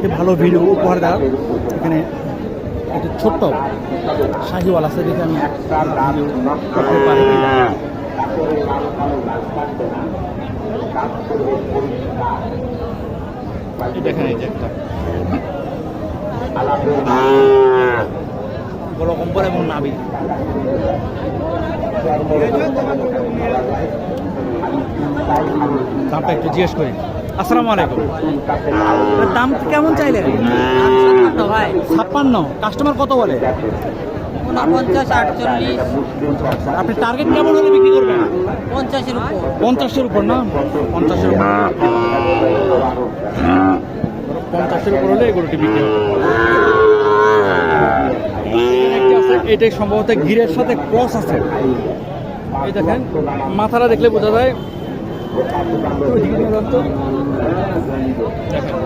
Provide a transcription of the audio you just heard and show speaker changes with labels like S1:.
S1: একটি ভালো ভিডিও উপহার দেওয়ার। এখানে একটি ছোট্ট শাহিওয়াল আছে, দেখে আমি করতে পারি কিনা। দেখেন এই যে একটা বড় কম্বল এবং নাবি। দামটা একটু জিজ্ঞেস করি। আসসালামু আলাইকুম, দাম কেমন চাইলেন?
S2: ভাই
S1: 56। কাস্টমার কত বলে?
S2: 49, 48,
S1: আপনি টার্গেট কেমন হলে বিক্রি করবেন?
S2: 50-এর উপর।
S1: 50-এর উপর না? 50-এর উপর, 50-এর উপর হলে এগুলোটি বিক্রি হবে। এটাই সম্ভবত গিরের সাথে ক্রস আছে। এই দেখেন মাথাটা দেখলে বোঝা যায়। দেখেন